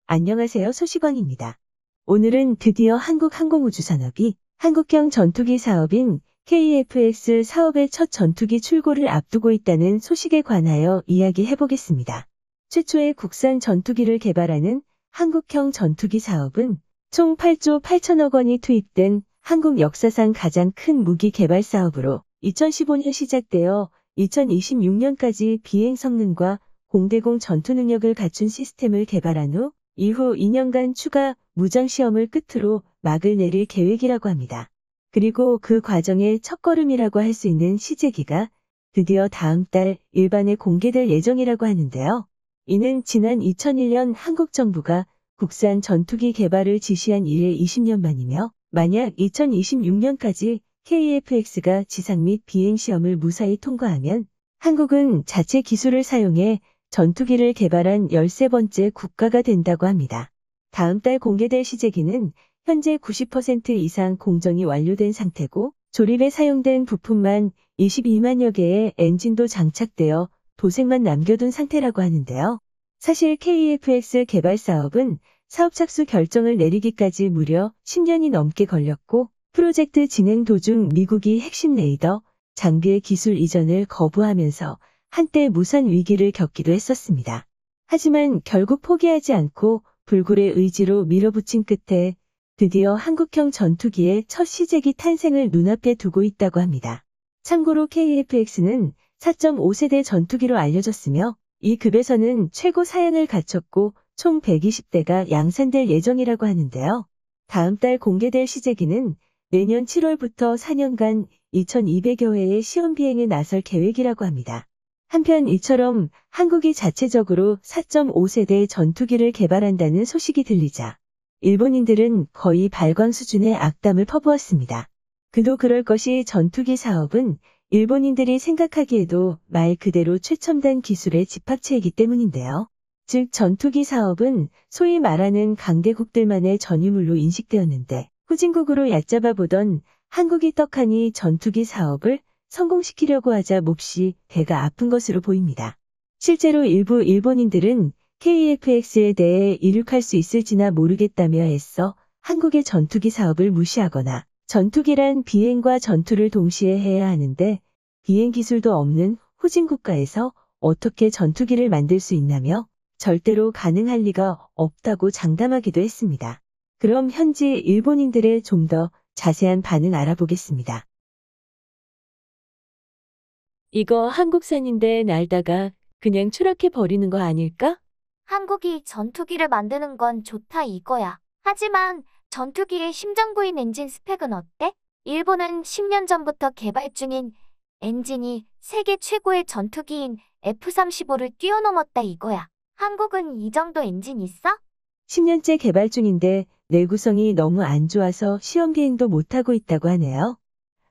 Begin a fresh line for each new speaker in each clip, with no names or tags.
안녕하세요. 소식원입니다. 오늘은 드디어 한국항공우주산업이 한국형 전투기 사업인 KF-X 사업의 첫 전투기 출고를 앞두고 있다는 소식에 관하여 이야기해보겠습니다. 최초의 국산 전투기를 개발하는 한국형 전투기 사업은 총 8조 8천억 원이 투입된 한국 역사상 가장 큰 무기 개발 사업으로 2015년 시작되어 2026년까지 비행 성능과 공대공 전투 능력을 갖춘 시스템을 개발한 후 이후 2년간 추가 무장 시험을 끝으로 막을 내릴 계획이라고 합니다. 그리고 그 과정의 첫걸음이라고 할 수 있는 시제기가 드디어 다음 달 일반에 공개될 예정이라고 하는데요. 이는 지난 2001년 한국 정부가 국산 전투기 개발을 지시한 이래 20년 만이며 만약 2026년까지 KF-X가 지상 및 비행 시험을 무사히 통과하면 한국은 자체 기술을 사용해 전투기를 개발한 13번째 국가가 된다고 합니다. 다음 달 공개될 시제기는 현재 90% 이상 공정이 완료된 상태고 조립에 사용된 부품만 22만여 개의 엔진도 장착되어 도색만 남겨둔 상태라고 하는데요. 사실 KF-X 개발 사업은 사업 착수 결정을 내리기까지 무려 10년이 넘게 걸렸고 프로젝트 진행 도중 미국이 핵심 레이더 장비의 기술 이전을 거부하면서 한때 무산 위기를 겪기도 했었습니다. 하지만 결국 포기하지 않고 불굴의 의지로 밀어붙인 끝에 드디어 한국형 전투기의 첫 시제기 탄생을 눈앞에 두고 있다고 합니다. 참고로 KF-X는 4.5세대 전투기로 알려졌으며 이 급에서는 최고 사양을 갖췄고 총 120대가 양산될 예정이라고 하는데요. 다음 달 공개될 시제기는 내년 7월부터 4년간 2200여 회의 시험 비행에 나설 계획이라고 합니다. 한편 이처럼 한국이 자체적으로 4.5세대 전투기를 개발한다는 소식이 들리자 일본인들은 거의 발광 수준의 악담을 퍼부었습니다. 그도 그럴 것이 전투기 사업은 일본인들이 생각하기에도 말 그대로 최첨단 기술의 집합체이기 때문인데요. 즉 전투기 사업은 소위 말하는 강대국들만의 전유물로 인식되었는데 후진국으로 얕잡아 보던 한국이 떡하니 전투기 사업을 성공시키려고 하자 몹시 배가 아픈 것으로 보입니다. 실제로 일부 일본인들은 KF-X에 대해 이륙할 수 있을지나 모르겠다며 애써 한국의 전투기 사업을 무시하거나 전투기란 비행과 전투를 동시에 해야 하는데 비행 기술도 없는 후진국가에서 어떻게 전투기를 만들 수 있나며 절대로 가능할 리가 없다고 장담하기도 했습니다. 그럼 현지 일본인들의 좀 더 자세한 반응 알아보겠습니다. 이거 한국산인데 날다가 그냥 추락해 버리는 거 아닐까?
한국이 전투기를 만드는 건 좋다 이거야. 하지만 전투기의 심장부인 엔진 스펙은 어때? 일본은 10년 전부터 개발 중인 엔진이 세계 최고의 전투기인 F-35를 뛰어넘었다 이거야. 한국은 이 정도 엔진 있어?
10년째 개발 중인데 내구성이 너무 안 좋아서 시험 비행도 못하고 있다고 하네요.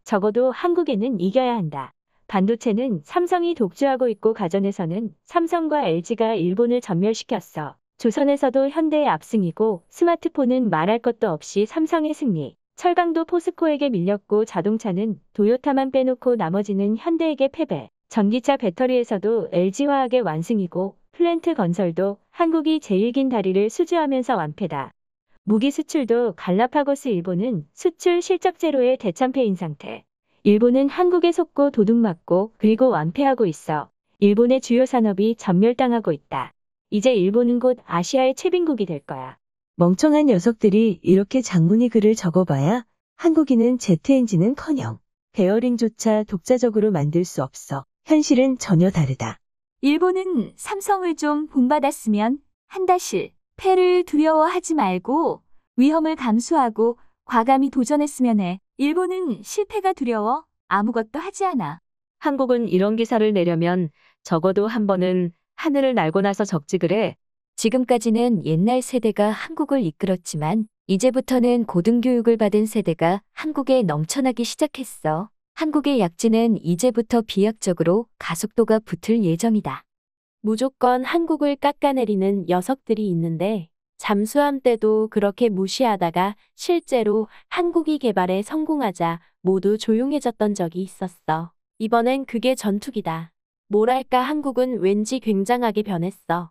적어도 한국에는 이겨야 한다. 반도체는 삼성이 독주하고 있고 가전에서는 삼성과 LG가 일본을 전멸시켰어. 조선에서도 현대의 압승이고 스마트폰은 말할 것도 없이 삼성의 승리. 철강도 포스코에게 밀렸고 자동차는 도요타만 빼놓고 나머지는 현대에게 패배. 전기차 배터리에서도 LG화학의 완승이고 플랜트 건설도 한국이 제일 긴 다리를 수주하면서 완패다. 무기 수출도 갈라파고스 일본은 수출 실적 제로의 대참패인 상태. 일본은 한국에 속고 도둑맞고 그리고 완패하고 있어. 일본의 주요 산업이 전멸당하고 있다. 이제 일본은 곧 아시아의 최빈국이 될 거야. 멍청한 녀석들이 이렇게 장문의 글을 적어봐야 한국인은 제트 엔진은커녕 베어링조차 독자적으로 만들 수 없어. 현실은 전혀 다르다.
일본은 삼성을 좀 본받았으면 한다. 실패를 두려워하지 말고 위험을 감수하고 과감히 도전했으면 해. 일본은 실패가 두려워 아무것도 하지 않아.
한국은 이런 기사를 내려면 적어도 한 번은 하늘을 날고 나서 적지 그래.
지금까지는 옛날 세대가 한국을 이끌었지만 이제부터는 고등교육을 받은 세대가 한국에 넘쳐나기 시작했어. 한국의 약진은 이제부터 비약적으로 가속도가 붙을 예정이다.
무조건 한국을 깎아내리는 녀석들이 있는데 잠수함 때도 그렇게 무시하다가 실제로 한국이 개발에 성공하자 모두 조용해졌던 적이 있었어. 이번엔 그게 전투기다. 뭐랄까 한국은 왠지 굉장하게 변했어.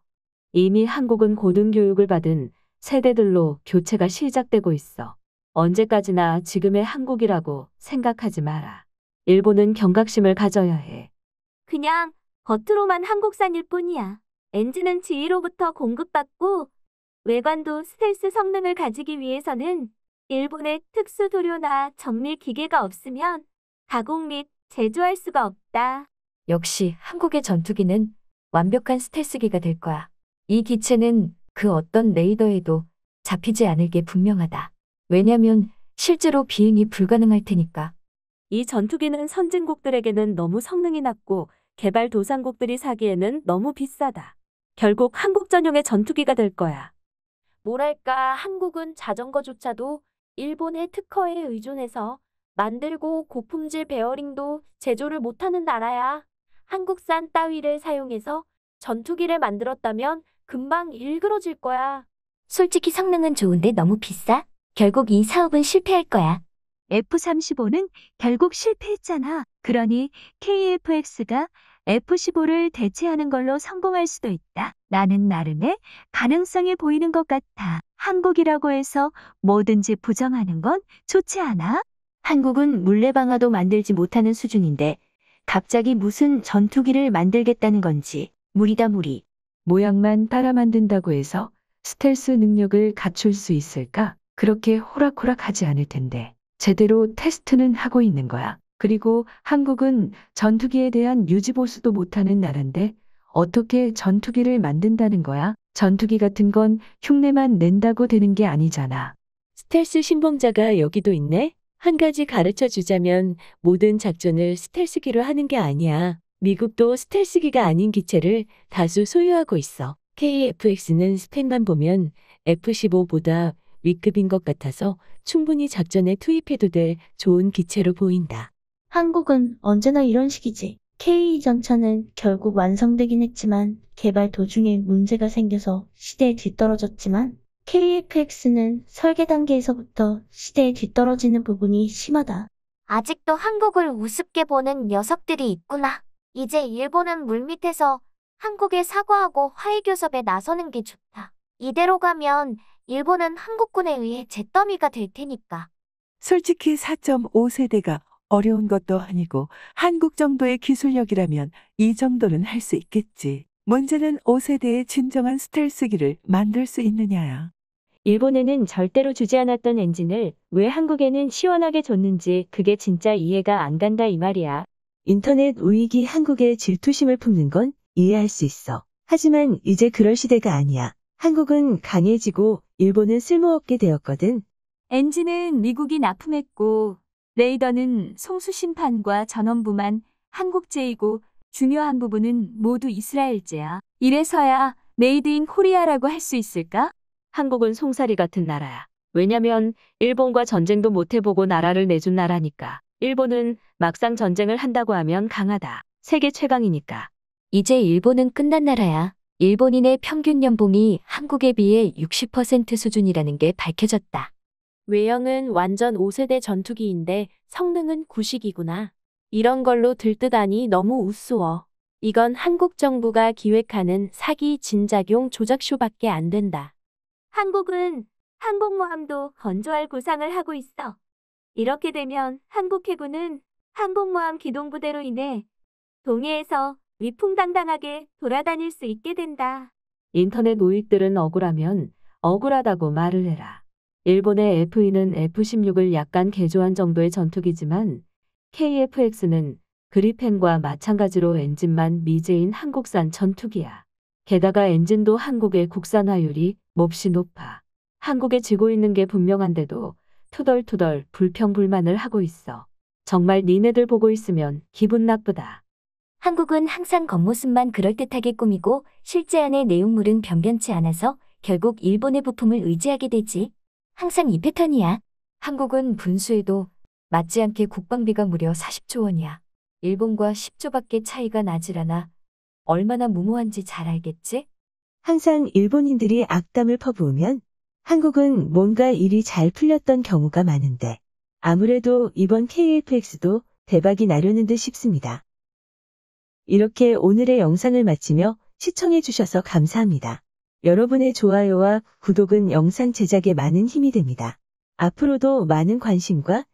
이미 한국은 고등교육을 받은 세대들로 교체가 시작되고 있어. 언제까지나 지금의 한국이라고 생각하지 마라. 일본은 경각심을 가져야 해.
그냥 겉으로만 한국산일 뿐이야. 엔진은 지휘로부터 공급받고 외관도 스텔스 성능을 가지기 위해서는 일본의 특수 도료나 정밀 기계가 없으면 가공 및 제조할 수가 없다.
역시 한국의 전투기는 완벽한 스텔스기가 될 거야. 이 기체는 그 어떤 레이더에도 잡히지 않을 게 분명하다. 왜냐면 실제로 비행이 불가능할 테니까.
이 전투기는 선진국들에게는 너무 성능이 낮고 개발도상국들이 사기에는 너무 비싸다. 결국 한국 전용의 전투기가 될 거야. 뭐랄까, 한국은 자전거조차도 일본의 특허에 의존해서 만들고 고품질 베어링도 제조를 못하는 나라야. 한국산 따위를 사용해서 전투기를 만들었다면 금방 일그러질 거야.
솔직히 성능은 좋은데 너무 비싸? 결국 이 사업은 실패할 거야.
F-35는 결국 실패했잖아. 그러니 KF-X가 F-15를 대체하는 걸로 성공할 수도 있다. 나는 나름의 가능성이 보이는 것 같아. 한국이라고 해서 뭐든지 부정하는 건 좋지 않아?
한국은 물레방아도 만들지 못하는 수준인데 갑자기 무슨 전투기를 만들겠다는 건지 무리다 무리. 모양만 따라 만든다고 해서 스텔스 능력을 갖출 수 있을까? 그렇게 호락호락하지 않을 텐데. 제대로 테스트는 하고 있는 거야. 그리고 한국은 전투기에 대한 유지보수도 못하는 나라인데 어떻게 전투기를 만든다는 거야? 전투기 같은 건 흉내만 낸다고 되는 게 아니잖아.
스텔스 신봉자가 여기도 있네? 한 가지 가르쳐 주자면 모든 작전을 스텔스기로 하는 게 아니야. 미국도 스텔스기가 아닌 기체를 다수 소유하고 있어. KF-X는 스펙만 보면 F-15보다 위급인 것 같아서 충분히 작전에 투입해도 될 좋은 기체로 보인다.
한국은 언제나 이런 식이지. K2전차는 결국 완성되긴 했지만 개발 도중에 문제가 생겨서 시대에 뒤떨어졌지만 KF-X는 설계 단계에서부터 시대에 뒤떨어지는 부분이 심하다.
아직도 한국을 우습게 보는 녀석들이 있구나. 이제 일본은 물밑에서 한국에 사과하고 화해교섭에 나서는 게 좋다. 이대로 가면 일본은 한국군에 의해 잿더미가 될 테니까.
솔직히 4.5세대가 어려운 것도 아니고 한국 정도의 기술력이라면 이 정도는 할 수 있겠지. 문제는 5세대의 진정한 스텔스기를 만들 수 있느냐야.
일본에는 절대로 주지 않았던 엔진을 왜 한국에는 시원하게 줬는지 그게 진짜 이해가 안 간다 이 말이야. 인터넷 우익이 한국에 질투심을 품는 건 이해할 수 있어. 하지만 이제 그럴 시대가 아니야. 한국은 강해지고 일본은 쓸모없게 되었거든.
엔진은 미국이 납품했고 레이더는 송수심판과 전원부만 한국제이고 중요한 부분은 모두 이스라엘제야. 이래서야 메이드 인 코리아라고 할 수 있을까?
한국은 송사리 같은 나라야. 왜냐면 일본과 전쟁도 못 해보고 나라를 내준 나라니까. 일본은 막상 전쟁을 한다고 하면 강하다. 세계 최강이니까. 이제 일본은 끝난 나라야. 일본인의 평균 연봉이 한국에 비해 60% 수준이라는 게 밝혀졌다.
외형은 완전 5세대 전투기인데 성능은 구식이구나. 이런 걸로 들뜨다니 너무 우스워. 이건 한국 정부가 기획하는 사기 진작용 조작쇼밖에 안 된다.
한국은 항공모함도 건조할 구상을 하고 있어. 이렇게 되면 한국 해군은 항공모함 기동부대로 인해 동해에서 위풍당당하게 돌아다닐 수 있게 된다.
인터넷 우익들은 억울하면 억울하다고 말을 해라. 일본의 F-2는 F-16을 약간 개조한 정도의 전투기지만 KF-X는 그리펜과 마찬가지로 엔진만 미제인 한국산 전투기야. 게다가 엔진도 한국의 국산화율이 몹시 높아. 한국에 지고 있는 게 분명한데도 투덜투덜 불평불만을 하고 있어. 정말 니네들 보고 있으면 기분 나쁘다.
한국은 항상 겉모습만 그럴듯하게 꾸미고 실제 안의 내용물은 변변치 않아서 결국 일본의 부품을 의지하게 되지. 항상 이 패턴이야.
한국은 분수에도 맞지 않게 국방비가 무려 40조 원이야. 일본과 10조밖에 차이가 나질 않아. 얼마나 무모한지 잘 알겠지?
항상 일본인들이 악담을 퍼부으면 한국은 뭔가 일이 잘 풀렸던 경우가 많은데 아무래도 이번 KF-X도 대박이 나려는 듯 싶습니다. 이렇게 오늘의 영상을 마치며 시청해 주셔서 감사합니다. 여러분의 좋아요와 구독은 영상 제작에 많은 힘이 됩니다. 앞으로도 많은 관심과